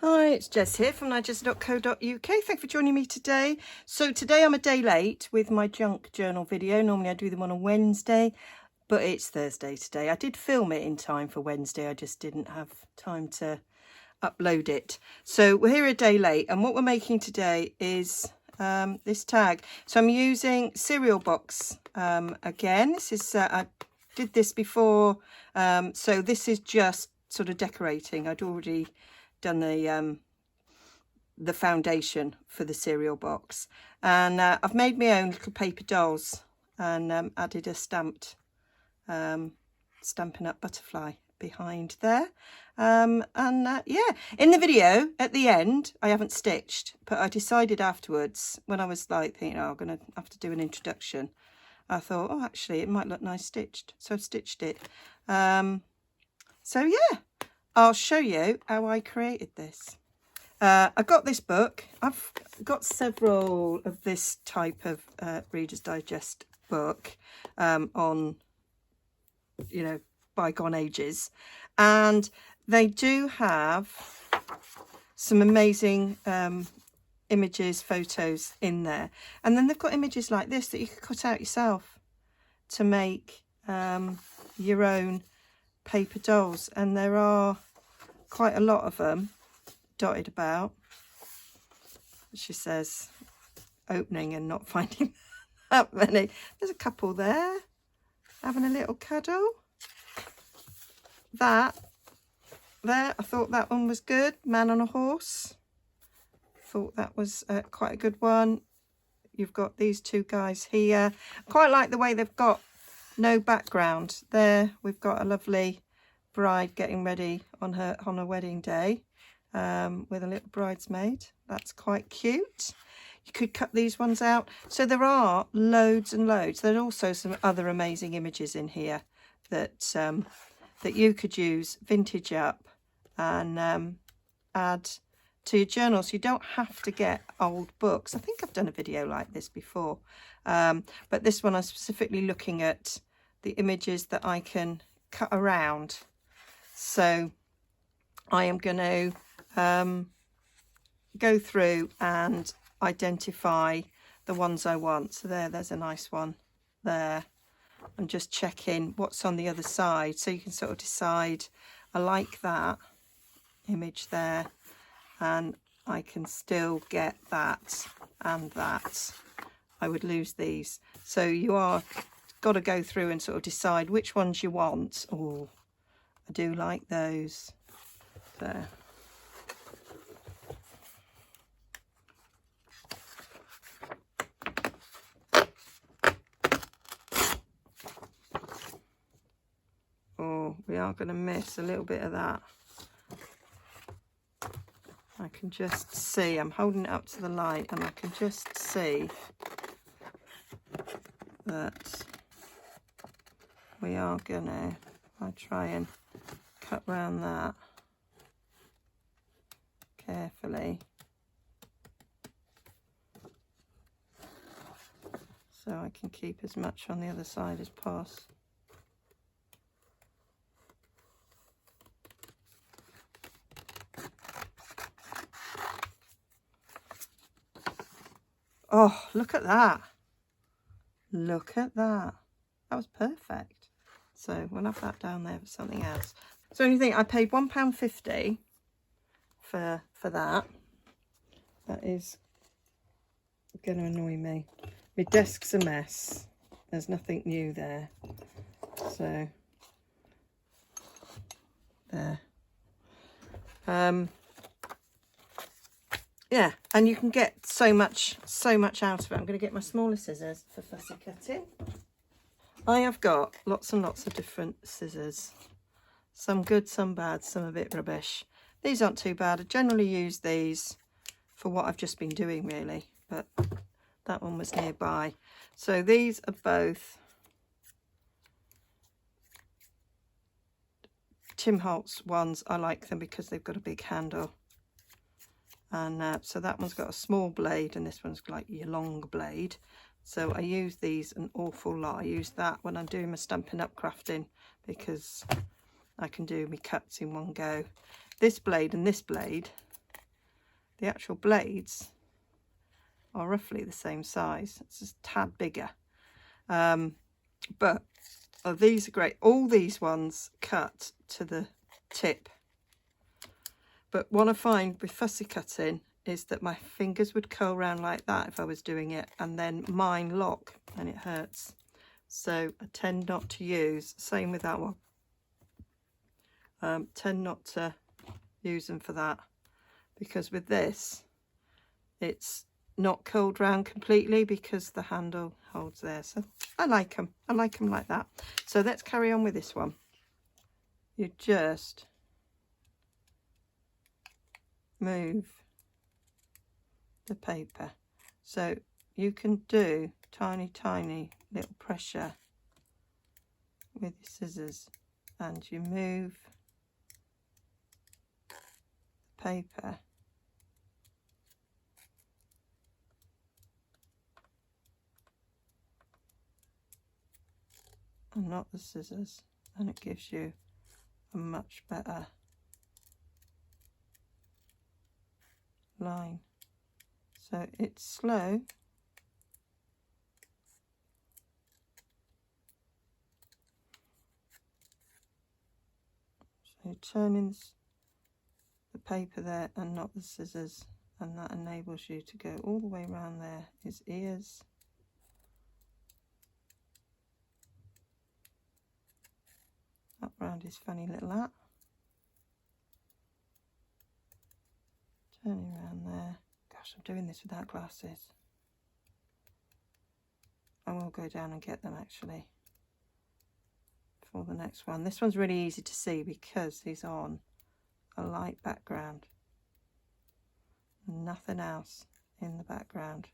Hi, it's Jez here from Nigezza.co.uk. Thanks for joining me today. So today I'm a day late with my junk journal video. Normally I do them on a Wednesday, but it's Thursday today. I did film it in time for Wednesday. I just didn't have time to upload it. So we're here a day late, and what we're making today is this tag. So I'm using cereal box again. This is I did this before, so this is just sort of decorating. I'd already done the foundation for the cereal box, and I've made my own little paper dolls and added a Stampin' Up butterfly behind there, yeah, in the video at the end I haven't stitched, but I decided afterwards, when I was like thinking, oh, I'm gonna have to do an introduction, I thought, oh, actually it might look nice stitched, so I've stitched it. So yeah, I'll show you how I created this. I got this book. I've got several of this type of Reader's Digest book on, you know, bygone ages, and they do have some amazing images, photos in there, and then they've got images like this that you could cut out yourself to make your own paper dolls, and there are quite a lot of them dotted about. She says opening and not finding that many. There's a couple there having a little cuddle. That there, I thought that one was good. Man on a horse, thought that was quite a good one. You've got these two guys here. Quite like the way they've got no background there. We've got a lovely bride getting ready on her wedding day with a little bridesmaid. That's quite cute. You could cut these ones out. So there are loads and loads. There are also some other amazing images in here that that you could use, vintage up, and add to your journal. So you don't have to get old books. I think I've done a video like this before, but this one I'm specifically looking at the images that I can cut around. So I am going to go through and identify the ones I want. So there's a nice one there. I'm just checking what's on the other side, so you can sort of decide, I like that image there, and I can still get that and that. I would lose these. So you are got to go through and sort of decide which ones you want. Oh, I do like those there. Oh, we are going to miss a little bit of that. I can just see, I'm holding it up to the light, and I can just see that we are going to, I'll try and cut round that carefully, so I can keep as much on the other side as possible. Oh, look at that. Look at that. That was perfect. So we'll have that down there for something else. So you think I paid £1.50 for that. That is going to annoy me. My desk's a mess. There's nothing new there. So there. Yeah, and you can get so much out of it. I'm going to get my smaller scissors for fussy cutting. I have got lots and lots of different scissors. Some good, some bad, some a bit rubbish. These aren't too bad. I generally use these for what I've just been doing, really, but that one was nearby. So these are both Tim Holtz ones. I like them because they've got a big handle. And so that one's got a small blade, and this one's like your long blade. So I use these an awful lot. I use that when I'm doing my Stampin' Up crafting, because I can do my cuts in one go. This blade and this blade the actual blades are roughly the same size. It's just a tad bigger. But these are great. All these ones cut to the tip. But what I find with fussy cutting is that my fingers would curl around like that if I was doing it, and then mine lock and it hurts. So I tend not to use, same with that one, tend not to use them for that, because with this it's not curled round completely because the handle holds there. So I like them. I like them like that. So let's carry on with this one. You just move the paper, so you can do tiny little pressure with your scissors, and you move the paper and not the scissors, and it gives you a much better line. So it's slow, so you're turning the paper there and not the scissors, and that enables you to go all the way around there, his ears, up round his funny little hat, turning around there. Gosh, I'm doing this without glasses. I will go down and get them actually for the next one. This one's really easy to see because he's on a light background, nothing else in the background.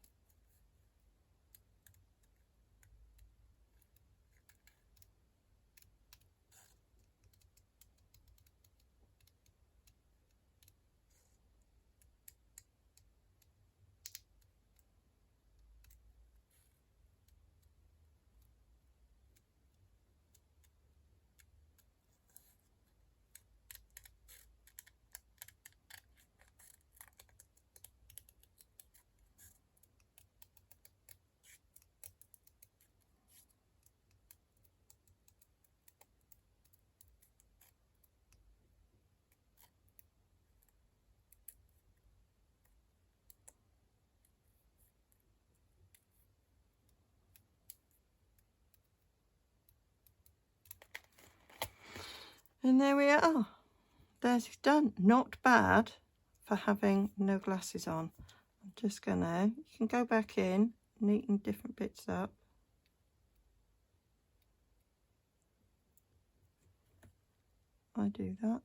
And there we are. There's it done. Not bad for having no glasses on. I'm just gonna, you can go back in, neaten different bits up. I do that.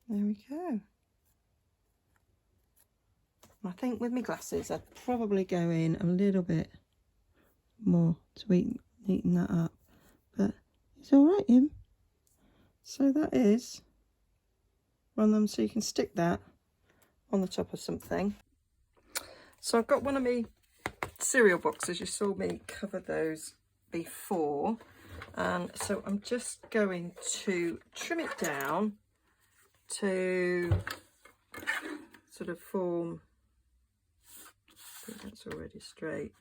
There we go. I think with my glasses I'd probably go in a little bit more to neaten that up, but it's all right, him. So that is one of them, so you can stick that on the top of something. So I've got one of my cereal boxes. You saw me cover those before, and so I'm just going to trim it down to sort of form, I think that's already straight,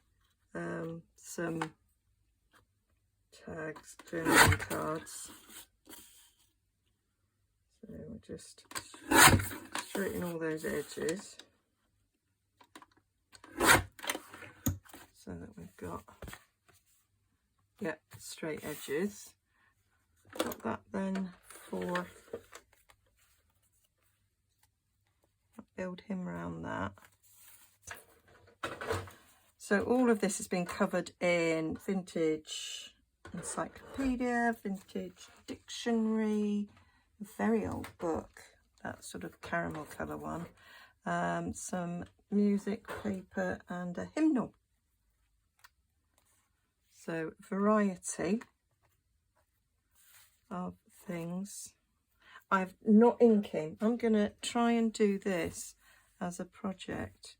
some tags, journaling cards. So we'll just straighten all those edges so that we've got, yeah, straight edges. Got that then for, build him around that. So all of this has been covered in vintage encyclopedia, vintage dictionary, a very old book, that sort of caramel colour one, some music paper and a hymnal. So variety of things. I'm not inking. I'm going to try and do this as a project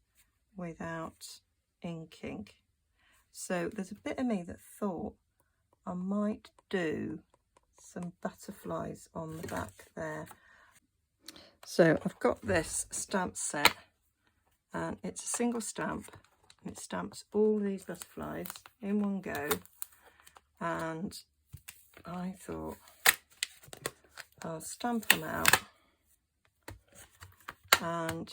without inking. So there's a bit of me that thought I might do some butterflies on the back there. So I've got this stamp set, and it's a single stamp, and it stamps all these butterflies in one go. And I thought I'll stamp them out, and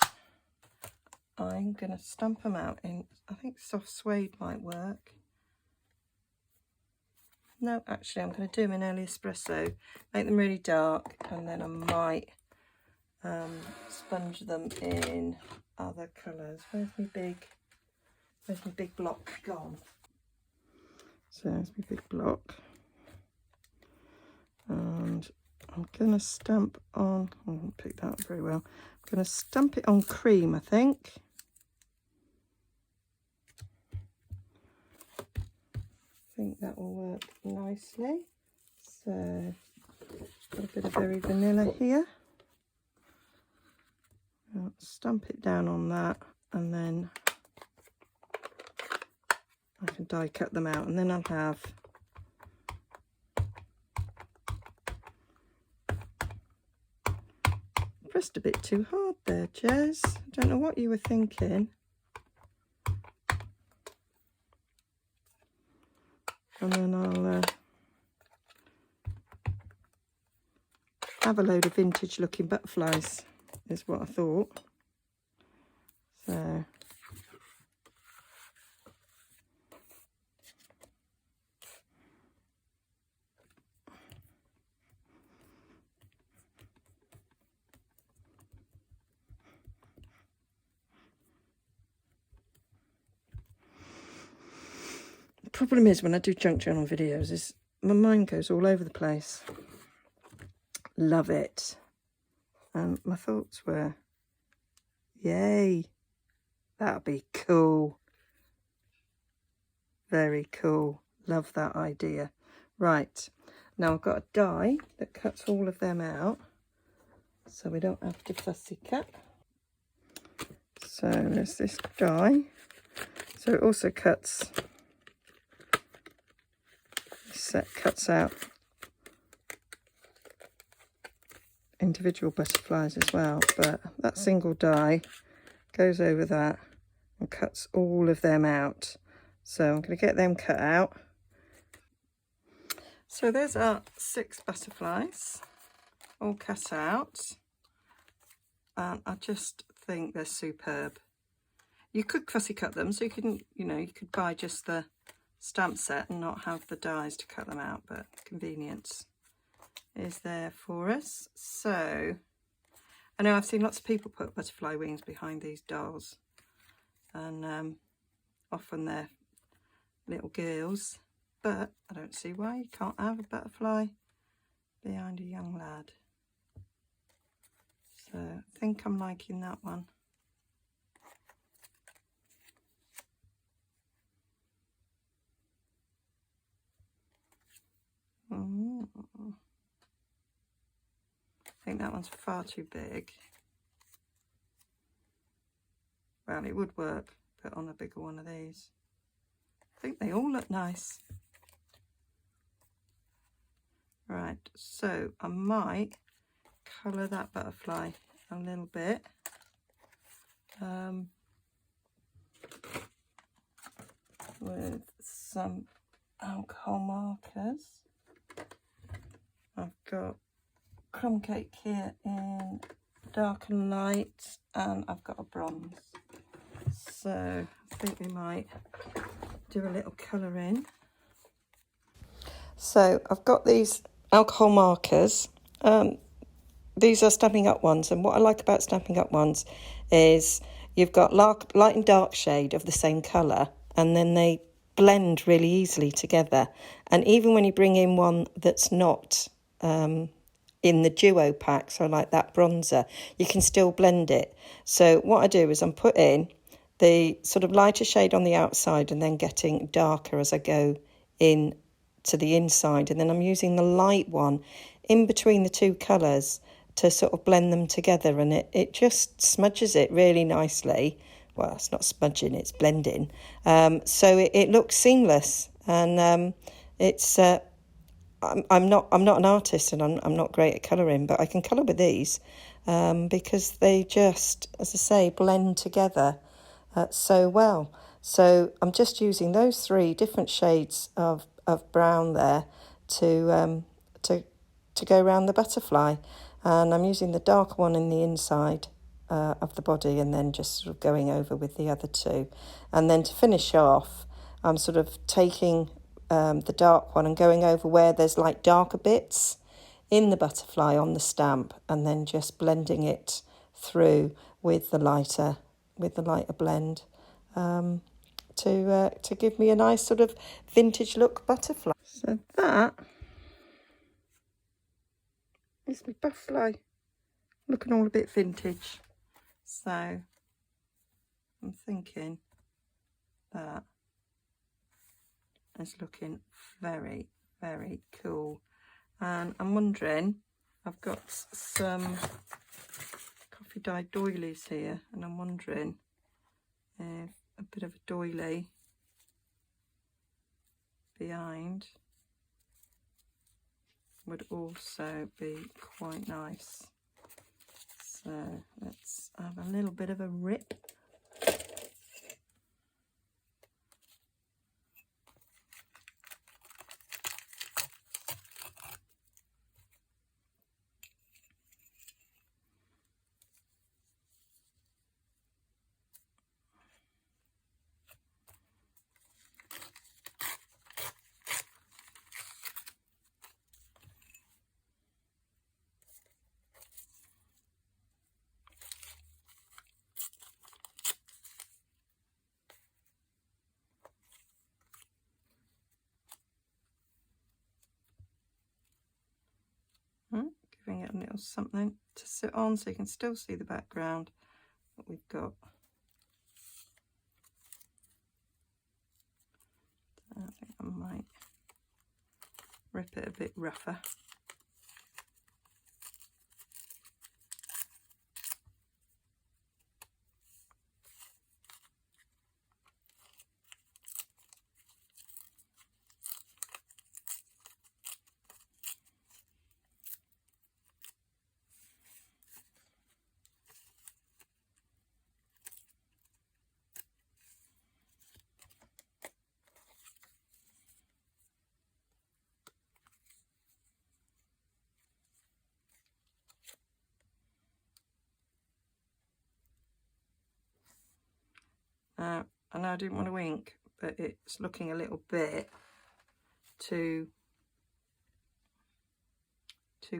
I'm going to stamp them out in, I think soft suede might work. No, actually I'm going to do them in early espresso, make them really dark, and then I might sponge them in other colours. Where's my big block gone? So there's my big block. And I'm going to stamp on, I didn't pick that up very well. I'm going to stamp it on cream, I think. I think that will work nicely. So, got a bit of berry vanilla here. I'll stamp it down on that, and then I can die cut them out, and then I'll have pressed a bit too hard there, Jez. I don't know what you were thinking. And then I'll have a load of vintage looking butterflies, is what I thought. So the problem is when I do junk journal videos is my mind goes all over the place. Love it. And my thoughts were, yay, that'd be cool. Very cool. Love that idea. Right, now I've got a die that cuts all of them out, so we don't have to fussy cut. So there's this die. So it also cuts, this set cuts out individual butterflies as well, but that single die goes over that and cuts all of them out. So I'm going to get them cut out. So there's our 6 butterflies all cut out, and I just think they're superb. You could fussy cut them, so you couldn't, you could buy just the stamp set and not have the dies to cut them out, but convenience is there for us. So I know I've seen lots of people put butterfly wings behind these dolls, and often they're little girls, but I don't see why you can't have a butterfly behind a young lad. So I think I'm liking that one. I think that one's far too big. Well, it would work, but on a bigger one of these. I think they all look nice. Right, so I might colour that butterfly a little bit. With some alcohol markers. I've got crumb cake here in dark and light, and I've got a bronze. So I think we might do a little colour in. So I've got these alcohol markers. These are Stampin' Up ones, and what I like about Stampin' Up ones is you've got light and dark shade of the same colour, and then they blend really easily together. And even when you bring in one that's not in the duo pack, so like that bronzer, you can still blend it. So what I do is I'm putting the sort of lighter shade on the outside and then getting darker as I go in to the inside, and then I'm using the light one in between the two colours to sort of blend them together, and it just smudges it really nicely well, it's not smudging, it's blending. So it looks seamless, and it's. I'm not an artist, and I'm not great at colouring, but I can colour with these because they just, as I say, blend together so well. So I'm just using those 3 different shades of brown there to go around the butterfly, and I'm using the darker one in the inside of the body, and then just sort of going over with the other 2, and then to finish off, I'm sort of taking the dark one and going over where there's like darker bits in the butterfly on the stamp, and then just blending it through with the lighter blend to give me a nice sort of vintage look butterfly. So that is my butterfly, looking all a bit vintage. So I'm thinking that is looking very, very cool. And I'm wondering, I've got some coffee dyed doilies here, and I'm wondering if a bit of a doily behind would also be quite nice. So let's have a little bit of a rip. Giving it a little something to sit on so you can still see the background that we've got. I think I might rip it a bit rougher. I know I didn't want to ink, but it's looking a little bit too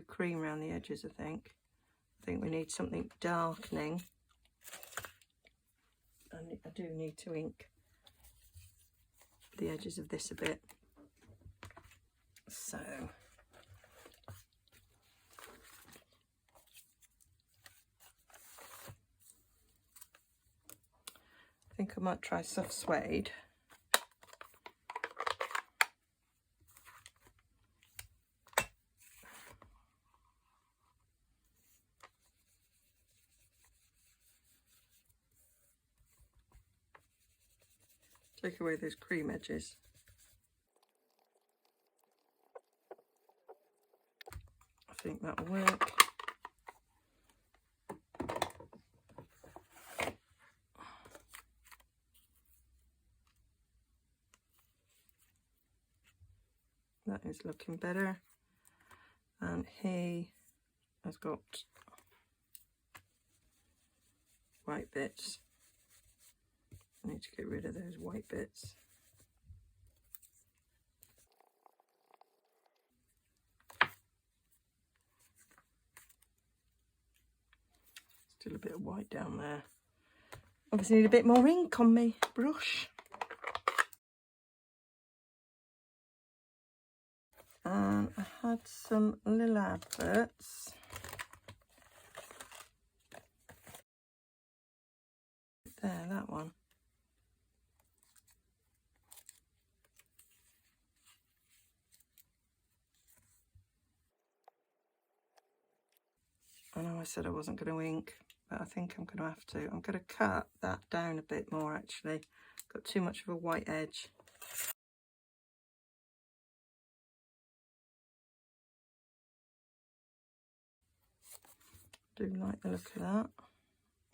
cream around the edges. I think we need something darkening, and I do need to ink the edges of this a bit. So I think I might try soft suede. Take away those cream edges. I think that'll work. That is looking better. And he has got white bits. I need to get rid of those white bits. Still a bit of white down there. Obviously need a bit more ink on my brush. And I had some little adverts. There, that one. I know I said I wasn't going to ink, but I think I'm going to have to. I'm going to cut that down a bit more actually. Got too much of a white edge. Do like the look of that.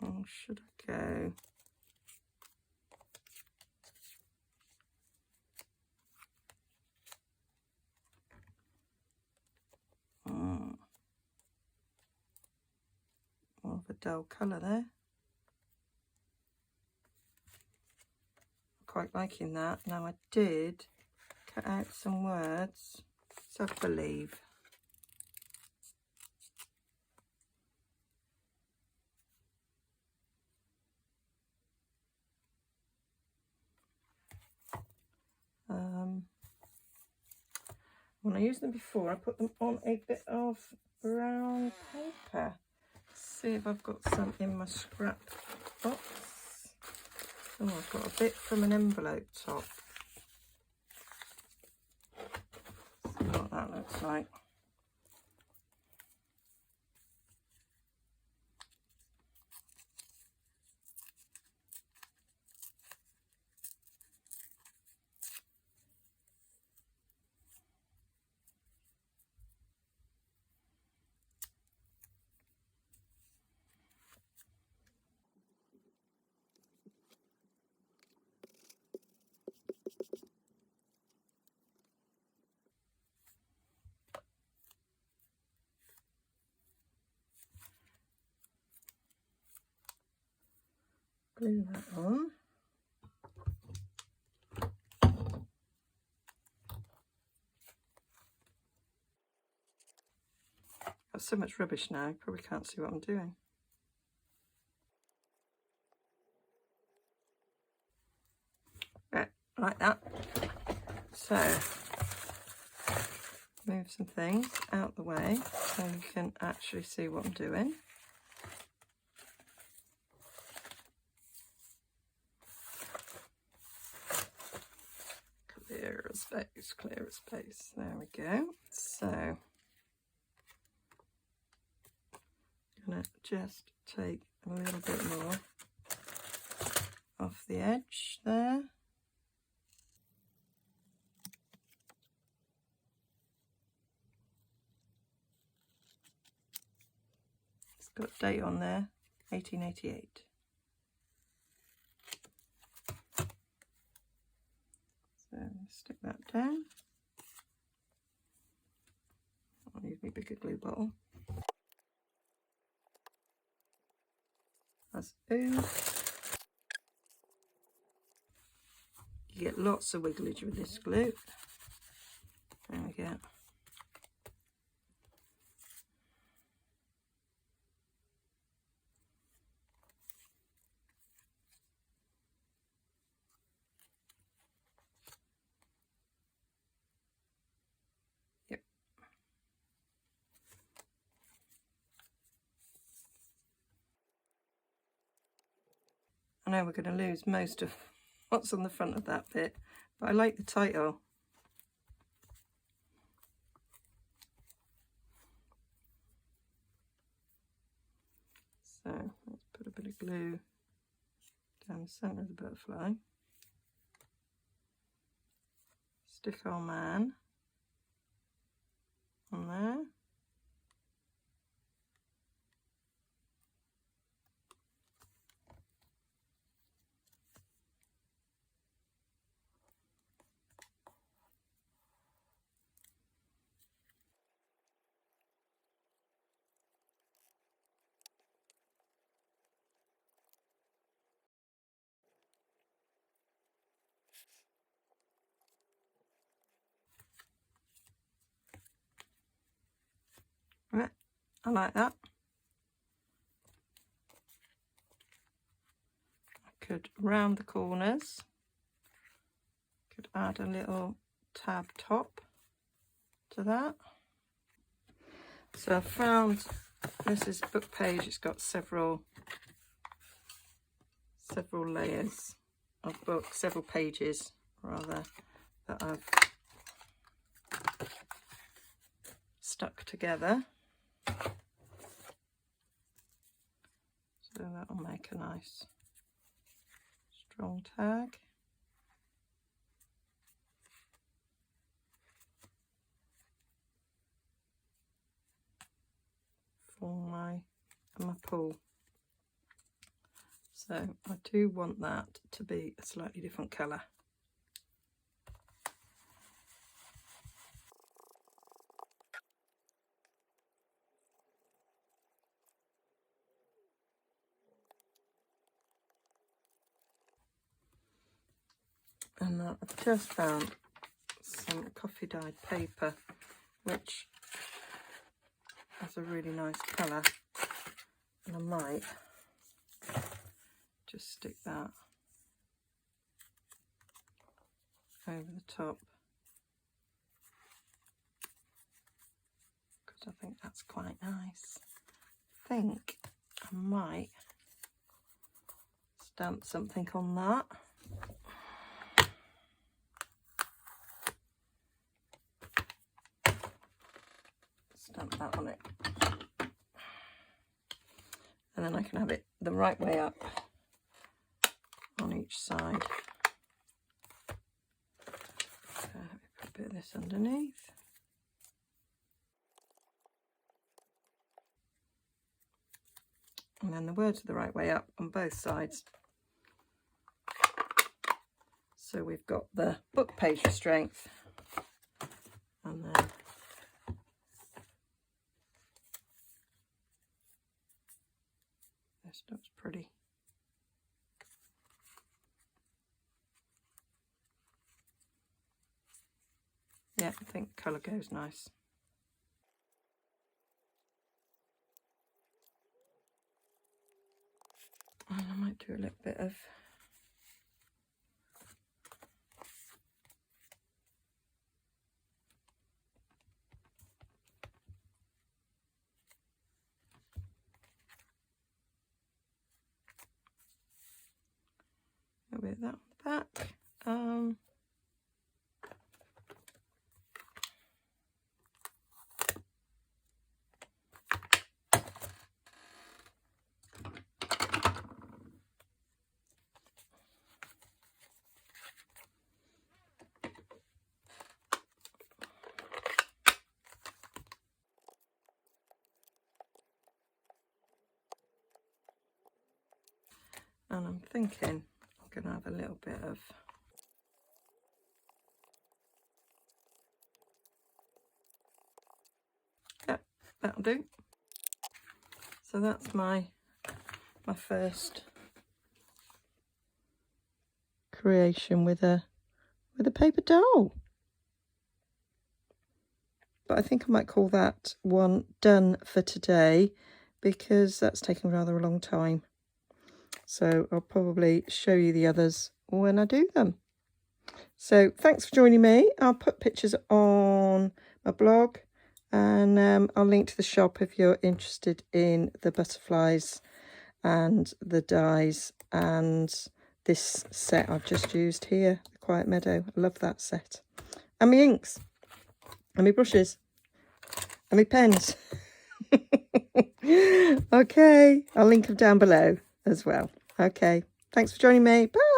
Oh, should I go? More of a dull colour there. Quite liking that. Now I did cut out some words, so I believe. When I used them before, I put them on a bit of brown paper. Let's see if I've got some in my scrap box. Oh, I've got a bit from an envelope top. Let's see what that looks like. Glue that on. Got so much rubbish now, you probably can't see what I'm doing. Right, like that. So, move some things out the way so you can actually see what I'm doing. Clear a space, clear a space. There we go. So, I'm gonna just take a little bit more off the edge there. It's got a date on there, 1888. So stick that down. I'll use my bigger glue bottle. That's ooh. You get lots of wigglage with this glue. There we go. Yep. I know we're going to lose most of what's on the front of that bit, but I like the title. So let's put a bit of glue down the centre of the butterfly. Stick our man on there. Right, I like that. I could round the corners, could add a little tab top to that. So I found, this is book page, it's got several layers of books, several pages rather, that I've stuck together. So So that'll make a nice strong tag. For my pool. So I do want that to be a slightly different colour. And I've just found some coffee dyed paper, which has a really nice colour, and I might just stick that over the top, because I think that's quite nice. I think I might stamp something on that. Stamp that on it, and then I can have it the right way up on each side. So let me put a bit of this underneath. And then the words are the right way up on both sides. So we've got the book page for strength, and then this looks pretty. Yeah, I think colour goes nice. And I might do a little bit of that on the back. And I'm thinking I'm going to have a little bit of that'll do. So that's my first creation with a paper doll. But I think I might call that one done for today, because that's taken rather a long time. So I'll probably show you the others when I do them. So thanks for joining me. I'll put pictures on my blog, and I'll link to the shop if you're interested in the butterflies and the dies and this set I've just used here, the Quiet Meadow. I love that set. And my inks, and my brushes, and my pens. Okay, I'll link them down below as well. Okay, thanks for joining me. Bye.